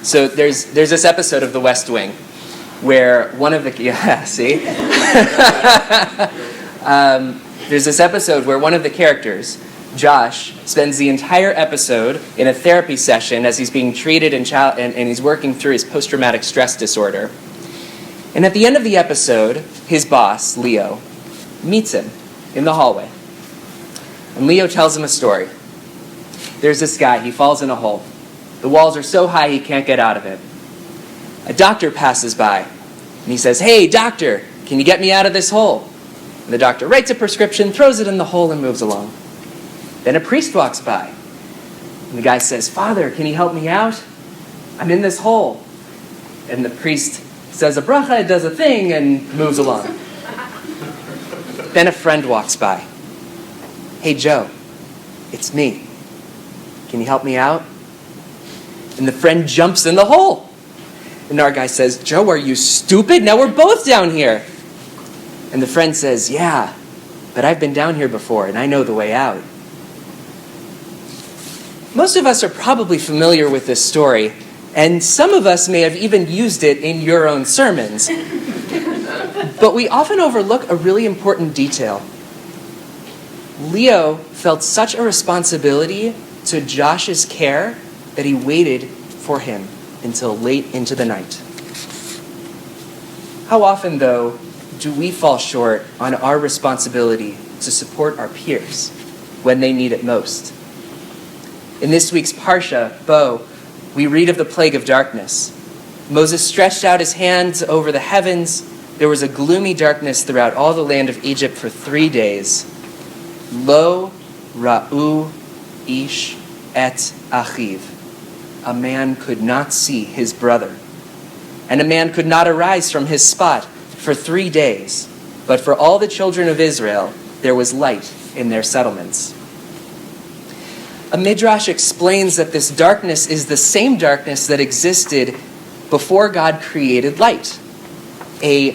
So there's this episode of The West Wing where one of the there's this episode where one of the characters, Josh, spends the entire episode in a therapy session as he's being treated and he's working through his post-traumatic stress disorder. And at the end of the episode, his boss, Leo, meets him in the hallway. And Leo tells him a story. There's this guy, he falls in a hole. The walls are so high he can't get out of it. A doctor passes by, and he says, "Hey, doctor, can you get me out of this hole?" And the doctor writes a prescription, throws it in the hole, and moves along. Then a priest walks by, and the guy says, "Father, can you help me out? I'm in this hole." And the priest says a bracha, does a thing, and moves along. Then a friend walks by. "Hey, Joe, it's me. Can you help me out?" And the friend jumps in the hole. And our guy says, "Joe, are you stupid? Now we're both down here." And the friend says, "Yeah, but I've been down here before, and I know the way out." Most of us are probably familiar with this story, and some of us may have even used it in your own sermons. But we often overlook a really important detail. Leo felt such a responsibility to Josh's care that he waited for him until late into the night. How often, though, do we fall short on our responsibility to support our peers when they need it most? In this week's Parsha, Bo, we read of the plague of darkness. Moses stretched out his hands over the heavens. There was a gloomy darkness throughout all the land of Egypt for 3 days. Lo ra'u ish et achiv. A man could not see his brother. And a man could not arise from his spot for 3 days. But for all the children of Israel, there was light in their settlements. A midrash explains that this darkness is the same darkness that existed before God created light. A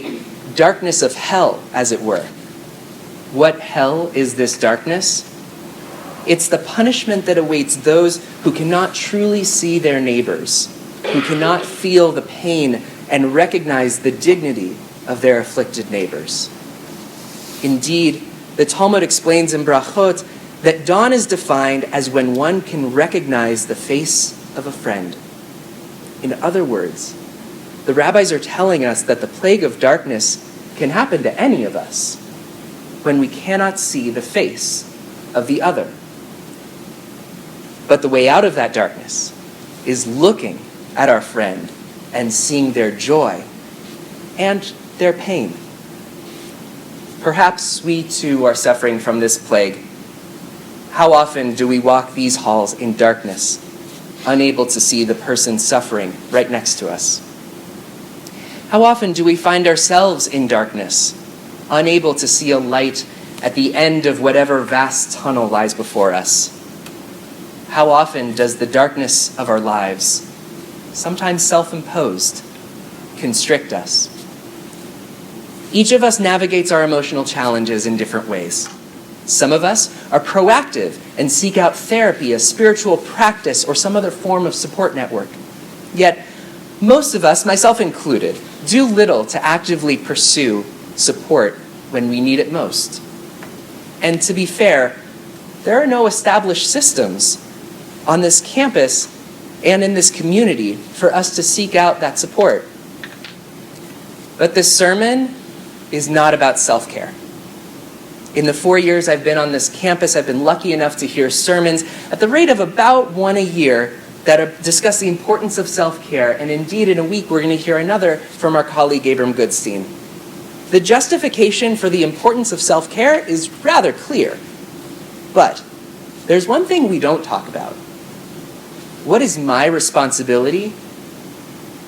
darkness of hell, as it were. What hell is this darkness? It's the punishment that awaits those who cannot truly see their neighbors, who cannot feel the pain and recognize the dignity of their afflicted neighbors. Indeed, the Talmud explains in Brachot that dawn is defined as when one can recognize the face of a friend. In other words, the rabbis are telling us that the plague of darkness can happen to any of us when we cannot see the face of the other. But the way out of that darkness is looking at our friend and seeing their joy and their pain. Perhaps we too are suffering from this plague. How often do we walk these halls in darkness, unable to see the person suffering right next to us? How often do we find ourselves in darkness, unable to see a light at the end of whatever vast tunnel lies before us? How often does the darkness of our lives, sometimes self-imposed, constrict us? Each of us navigates our emotional challenges in different ways. Some of us are proactive and seek out therapy, a spiritual practice, or some other form of support network. Yet, most of us, myself included, do little to actively pursue support when we need it most. And to be fair, there are no established systems on this campus and in this community for us to seek out that support. But this sermon is not about self-care. In the 4 years I've been on this campus, I've been lucky enough to hear sermons at the rate of about one a year that discuss the importance of self-care. And indeed, in a week, we're going to hear another from our colleague, Abram Goodstein. The justification for the importance of self-care is rather clear. But there's one thing we don't talk about. What is my responsibility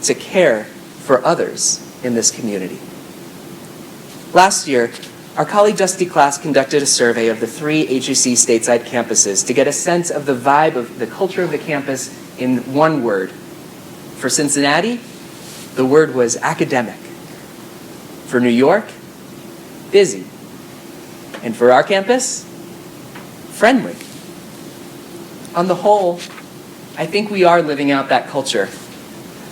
to care for others in this community? Last year, our colleague Dusty Class conducted a survey of the 3 HEC stateside campuses to get a sense of the vibe of the culture of the campus in one word. For Cincinnati, the word was academic. For New York, busy. And for our campus, friendly. On the whole, I think we are living out that culture.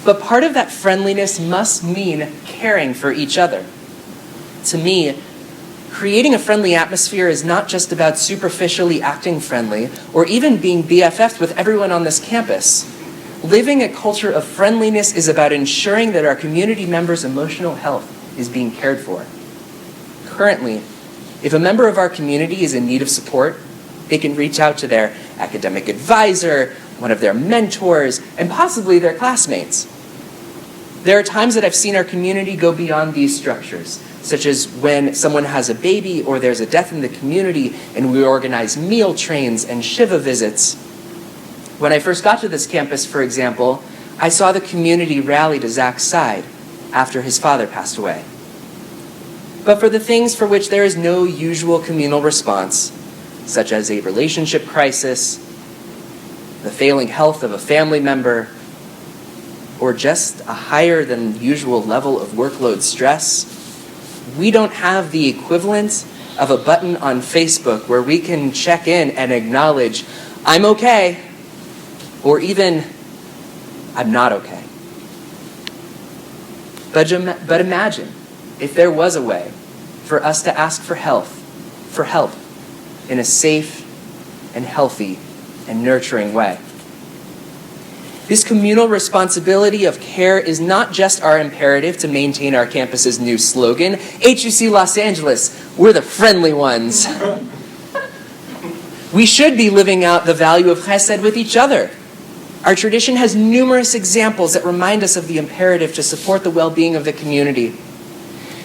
But part of that friendliness must mean caring for each other. To me, creating a friendly atmosphere is not just about superficially acting friendly or even being BFFs with everyone on this campus. Living a culture of friendliness is about ensuring that our community members' emotional health is being cared for. Currently, if a member of our community is in need of support, they can reach out to their academic advisor, one of their mentors, and possibly their classmates. There are times that I've seen our community go beyond these structures, such as when someone has a baby or there's a death in the community and we organize meal trains and Shiva visits. When I first got to this campus, for example, I saw the community rally to Zach's side after his father passed away. But for the things for which there is no usual communal response, such as a relationship crisis, the failing health of a family member, or just a higher than usual level of workload stress, we don't have the equivalent of a button on Facebook where we can check in and acknowledge, I'm okay, or even, I'm not okay. But imagine if there was a way for us to ask for help in a safe and healthy and nurturing way. This communal responsibility of care is not just our imperative to maintain our campus's new slogan, HUC Los Angeles, we're the friendly ones. We should be living out the value of chesed with each other. Our tradition has numerous examples that remind us of the imperative to support the well-being of the community.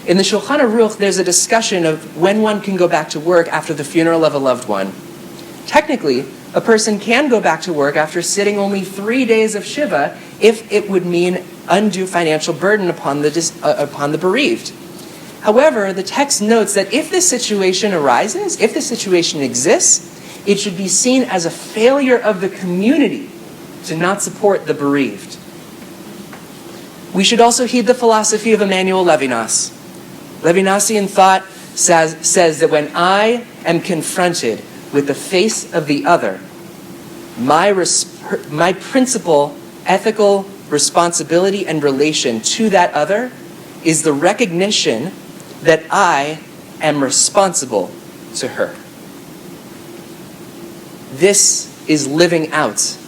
In the Shulchan Aruch, there's a discussion of when one can go back to work after the funeral of a loved one. Technically, a person can go back to work after sitting only 3 days of Shiva if it would mean undue financial burden upon the bereaved. However, the text notes that if this situation arises, if this situation exists, it should be seen as a failure of the community to not support the bereaved. We should also heed the philosophy of Emmanuel Levinas. Levinasian thought says that when I am confronted with the face of the other, my principal ethical responsibility and relation to that other is the recognition that I am responsible to her. This is living out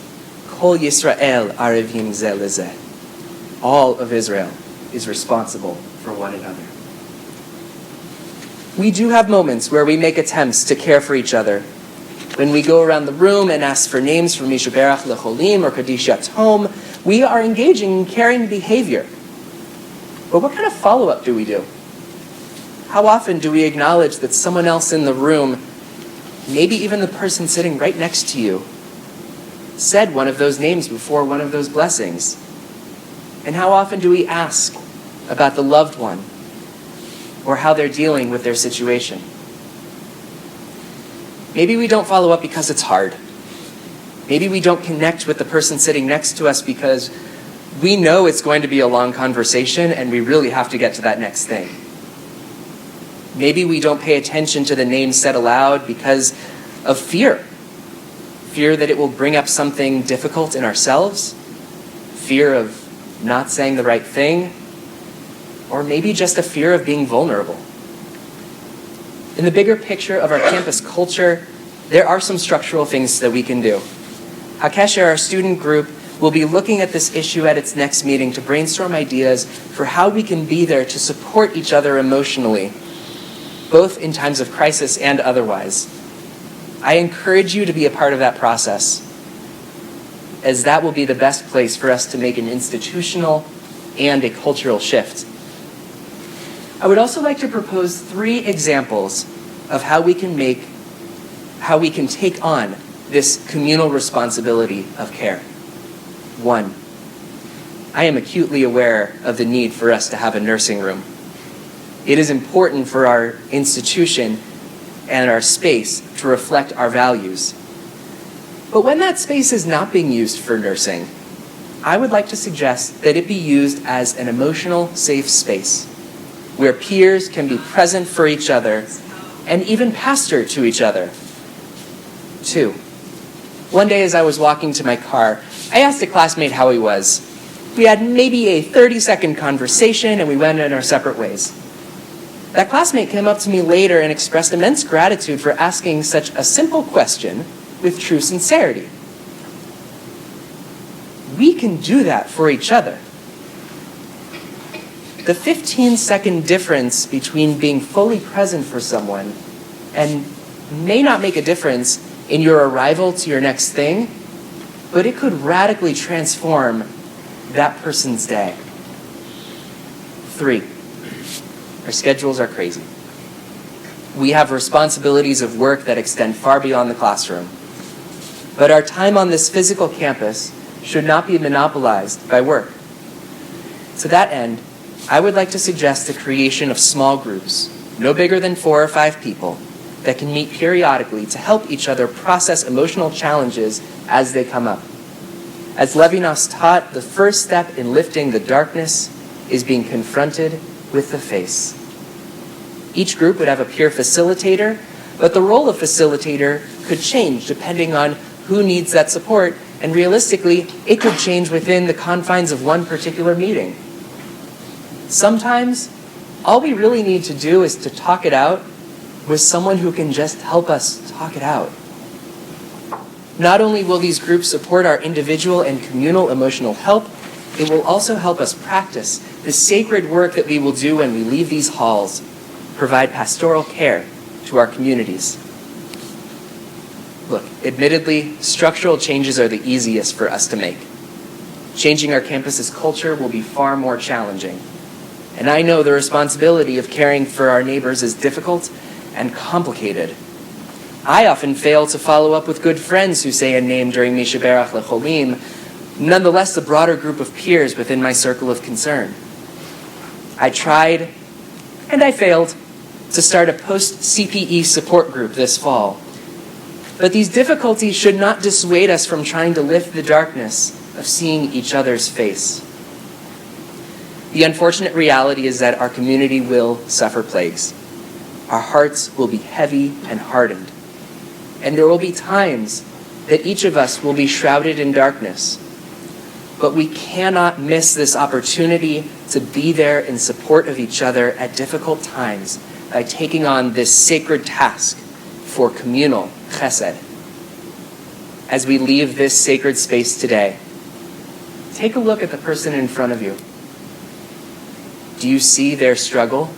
Kol Yisrael Arevim Zeh Lezeh. All of Israel is responsible for one another. We do have moments where we make attempts to care for each other. When we go around the room and ask for names for Mishaberach Lecholim or Kaddish Yatom, we are engaging in caring behavior. But what kind of follow-up do we do? How often do we acknowledge that someone else in the room, maybe even the person sitting right next to you, said one of those names before one of those blessings? And how often do we ask about the loved one or how they're dealing with their situation? Maybe we don't follow up because it's hard. Maybe we don't connect with the person sitting next to us because we know it's going to be a long conversation and we really have to get to that next thing. Maybe we don't pay attention to the name said aloud because of fear. Fear that it will bring up something difficult in ourselves. Fear of not saying the right thing. Or maybe just a fear of being vulnerable. In the bigger picture of our campus culture, there are some structural things that we can do. Hakesher, our student group, will be looking at this issue at its next meeting to brainstorm ideas for how we can be there to support each other emotionally, both in times of crisis and otherwise. I encourage you to be a part of that process, as that will be the best place for us to make an institutional and a cultural shift. I would also like to propose 3 examples of how we can take on this communal responsibility of care. 1, I am acutely aware of the need for us to have a nursing room. It is important for our institution and our space to reflect our values. But when that space is not being used for nursing, I would like to suggest that it be used as an emotional safe space where peers can be present for each other and even pastor to each other. 2, one day as I was walking to my car, I asked a classmate how he was. We had maybe a 30-second conversation and we went in our separate ways. That classmate came up to me later and expressed immense gratitude for asking such a simple question with true sincerity. We can do that for each other. The 15-second difference between being fully present for someone and may not make a difference in your arrival to your next thing, but it could radically transform that person's day. 3, our schedules are crazy. We have responsibilities of work that extend far beyond the classroom. But our time on this physical campus should not be monopolized by work. To that end, I would like to suggest the creation of small groups, no bigger than 4 or 5 people, that can meet periodically to help each other process emotional challenges as they come up. As Levinas taught, the first step in lifting the darkness is being confronted with the face. Each group would have a peer facilitator, but the role of facilitator could change depending on who needs that support, and realistically, it could change within the confines of one particular meeting. Sometimes, all we really need to do is to talk it out with someone who can just help us talk it out. Not only will these groups support our individual and communal emotional health, it will also help us practice the sacred work that we will do when we leave these halls, provide pastoral care to our communities. Look, admittedly, structural changes are the easiest for us to make. Changing our campus's culture will be far more challenging. And I know the responsibility of caring for our neighbors is difficult and complicated. I often fail to follow up with good friends who say a name during Mishaberach Lecholim, nonetheless the broader group of peers within my circle of concern. I tried, and I failed, to start a post-CPE support group this fall. But these difficulties should not dissuade us from trying to lift the darkness of seeing each other's face. The unfortunate reality is that our community will suffer plagues. Our hearts will be heavy and hardened. And there will be times that each of us will be shrouded in darkness. But we cannot miss this opportunity to be there in support of each other at difficult times by taking on this sacred task for communal chesed. As we leave this sacred space today, take a look at the person in front of you. Do you see their struggle?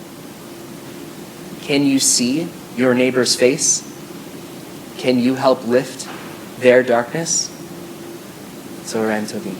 Can you see your neighbor's face? Can you help lift their darkness? So, Tovim.